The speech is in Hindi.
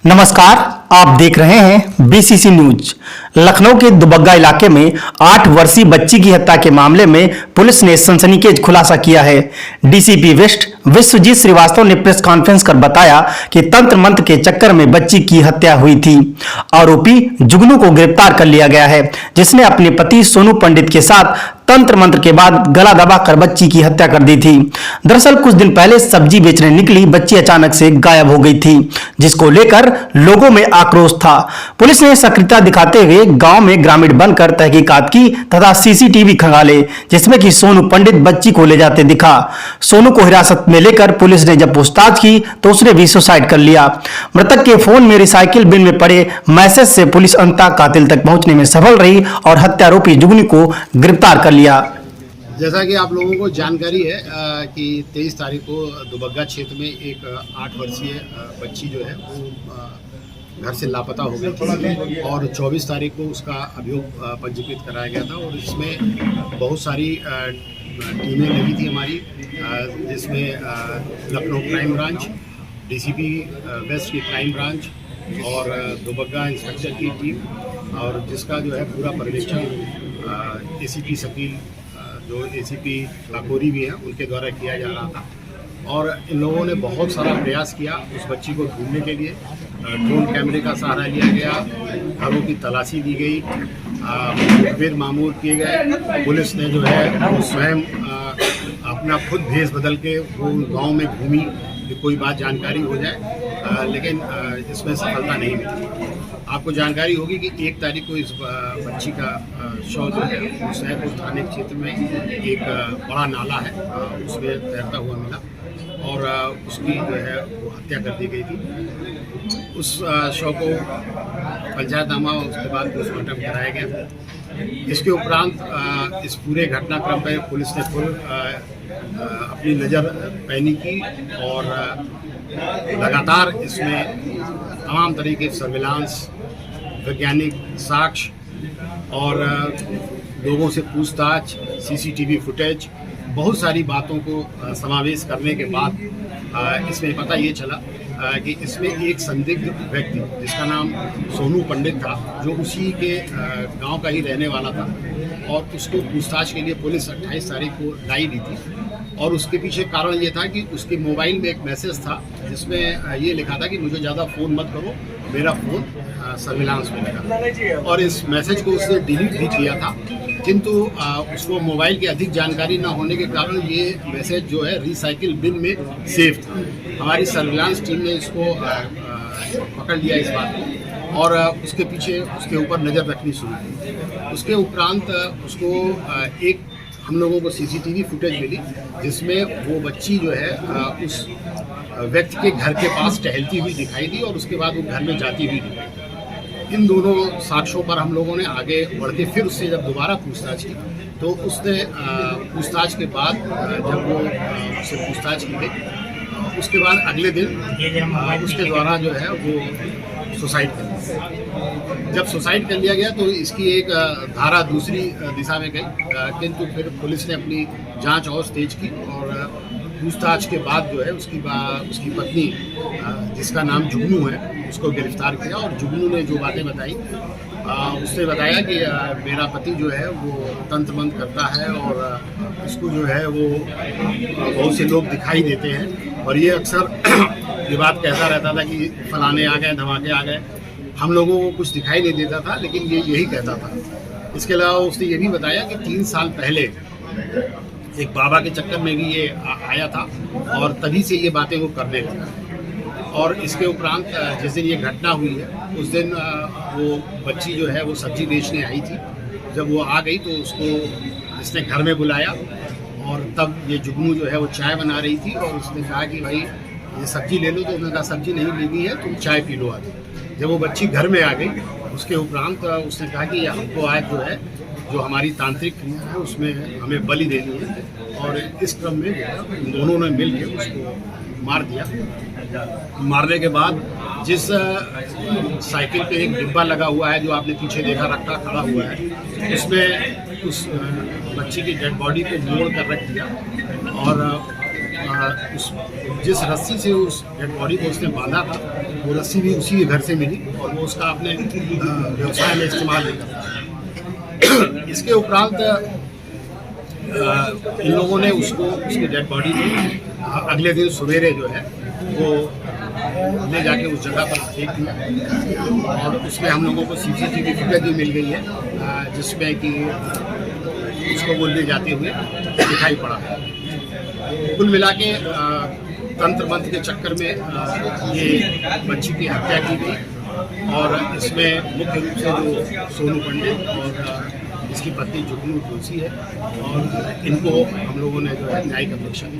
नमस्कार, आप देख रहे हैं बीसीसी न्यूज। लखनऊ के दुबग्गा इलाके में 8 वर्षीय बच्ची की हत्या के मामले में पुलिस ने सनसनीखेज खुलासा किया है। डीसीपी वेस्ट विश्वजीत श्रीवास्तव ने प्रेस कॉन्फ्रेंस कर बताया कि तंत्र मंत्र के चक्कर में बच्ची की हत्या हुई थी। आरोपी जुगनू को गिरफ्तार कर लिया है, जिसने अपने पति सोनू पंडित के साथ तंत्र मंत्र के बाद गला दबाकर बच्ची की हत्या कर दी थी। दरअसल कुछ दिन पहले सब्जी बेचने निकली बच्ची अचानक से गायब हो गई थी, जिसको लेकर लोगों में आक्रोश था। पुलिस ने सक्रियता दिखाते हुए गांव में ग्रामीण बनकर तहकीकात की तथा सीसीटीवी खंगाले, जिसमें कि सोनू पंडित बच्ची को ले जाते दिखा। सोनू को हिरासत में लेकर पुलिस ने जब पूछताछ की तो उसने भी सुसाइड कर लिया। मृतक के फोन में रिसाइकिल बिन में पड़े मैसेज से पुलिस अंततः कातिल तक पहुंचने में सफल रही और हत्यारोपी जुगनू को गिरफ्तार कर लिया। जैसा कि आप लोगों को जानकारी है कि 23 तारीख को दुबग्गा क्षेत्र में एक 8 वर्षीय बच्ची जो है वो घर से लापता हो गई थी और 24 तारीख को उसका अभियोग पंजीकृत कराया गया था। और इसमें बहुत सारी टीमें लगी थी हमारी, जिसमें Lucknow crime branch, DCP waste की क्राइम ब्रांच और दुबग्गा इंस्पेक्टर की टीम, और जिसका जो है पूरा पर्यवेक्षण एसीपी शकील, जो एसीपी लाकोरी भी हैं, उनके द्वारा किया जा रहा था। और इन लोगों ने बहुत सारा प्रयास किया उस बच्ची को ढूंढने के लिए। ड्रोन कैमरे का सहारा लिया गया, घरों की तलाशी दी गई, मुखबिर मामूर किए गए। पुलिस ने जो है वो स्वयं अपना खुद भेष बदल के वो गांव में घूमी कि कोई बात जानकारी हो जाए, लेकिन इसमें सफलता नहीं मिली। आपको जानकारी होगी कि 1 तारीख को इस बच्ची का शव जो है सैदपुर थाने क्षेत्र में एक बड़ा नाला है उसमें तैरता हुआ मिला और उसकी जो है वो हत्या कर दी गई थी। उस शव को पंचायतनामा उसके बाद पोस्टमार्टम कराया गया। इसके उपरांत इस पूरे घटनाक्रम पर पुलिस ने फुल अपनी नज़र पैनी की और लगातार इसमें तमाम तरीके के सर्विलांस, वैज्ञानिक साक्ष्य और लोगों से पूछताछ, सीसीटीवी फुटेज, बहुत सारी बातों को समावेश करने के बाद इसमें पता ये चला कि इसमें एक संदिग्ध व्यक्ति जिसका नाम सोनू पंडित था, जो उसी के गांव का ही रहने वाला था, और उसको पूछताछ के लिए पुलिस 28 तारीख को लाई दी थी। और उसके पीछे कारण ये था कि उसके मोबाइल में एक मैसेज था जिसमें ये लिखा था कि मुझे ज़्यादा फ़ोन मत करो, मेरा फ़ोन सर्विलांस में लगा। और इस मैसेज को उसने डिलीट भी किया था, किंतु उसको मोबाइल की अधिक जानकारी ना होने के कारण ये मैसेज जो है रिसाइकिल बिन में सेव था। हमारी सर्विलांस टीम ने इसको पकड़ लिया इस बात को और उसके पीछे उसके ऊपर नज़र रखनी शुरू की। उसके उपरांत उसको एक हम लोगों को सीसीटीवी फुटेज मिली जिसमें वो बच्ची जो है उस व्यक्ति के घर के पास टहलती हुई दिखाई दी और उसके बाद वो घर में जाती हुई दिखाई। इन दोनों साक्ष्यों पर हम लोगों ने आगे बढ़ के फिर उससे जब दोबारा पूछताछ की तो उसने पूछताछ के बाद जब वो उससे पूछताछ की गई, उसके बाद अगले दिन उसके द्वारा जो है वो सुसाइड कर लिया। जब सुसाइड कर लिया गया तो इसकी एक धारा दूसरी दिशा में गई, किंतु फिर पुलिस ने अपनी जांच और तेज की और पूछताछ के बाद जो है उसकी पत्नी, जिसका नाम जुगनू है, उसको गिरफ्तार किया। और जुगनू ने जो बातें बताई, उसने बताया कि मेरा पति जो है वो तंत्र मंत्र करता है और इसको जो है वो बहुत से लोग दिखाई देते हैं और ये अक्सर ये बात कहता रहता था कि फलाने आ गए, धमाके आ गए। हम लोगों को कुछ दिखाई नहीं देता था, लेकिन ये यही कहता था। इसके अलावा उसने ये भी बताया कि 3 साल पहले एक बाबा के चक्कर में भी ये आया था और तभी से ये बातें वो करने लगा। और इसके उपरांत जिस दिन ये घटना हुई है उस दिन वो बच्ची जो है वो सब्जी बेचने आई थी। जब वो आ गई तो उसको इसने घर में बुलाया और तब ये जुगनू जो है वो चाय बना रही थी और उसने कहा कि भाई ये सब्जी ले लो, तो उसने कहा सब्जी नहीं लेनी है, तुम चाय पी लो आगे। जब वो बच्ची घर में आ गई उसके उपरांत उसने कहा कि हमको आज जो है जो हमारी तांत्रिक क्रिया है उसमें हमें बलि देनी है। और इस क्रम में इन दोनों ने मिल के उसको मार दिया। मारने के बाद जिस साइकिल पे एक डिब्बा लगा हुआ है जो आपने पीछे देखा रखा खड़ा हुआ है, उसमें उस बच्ची की डेड बॉडी को मोड़ कर रख दिया और जिस रस्सी से उस डेड बॉडी को उसने बांधा था वो रस्सी भी उसी के घर से मिली और वो उसका अपने व्यवसाय में इस्तेमाल भी करता। इसके उपरांत इन लोगों ने उसकी डेड बॉडी को अगले दिन सवेरे जो है वो ले जाके उस जगह पर फेंक दिया और उसमें हम लोगों को CCTV फुटेज भी मिल गई है जिसमें कि उसको वो ले जाते हुए दिखाई पड़ा। कुल मिला के तंत्र मंत्र के चक्कर में ये बच्ची की हत्या की गई और इसमें मुख्य रूप से जो सोनू पंडित और इसकी पत्नी जुगनू दोषी है और इनको हम लोगों ने जो है न्यायिक अपेक्षा की।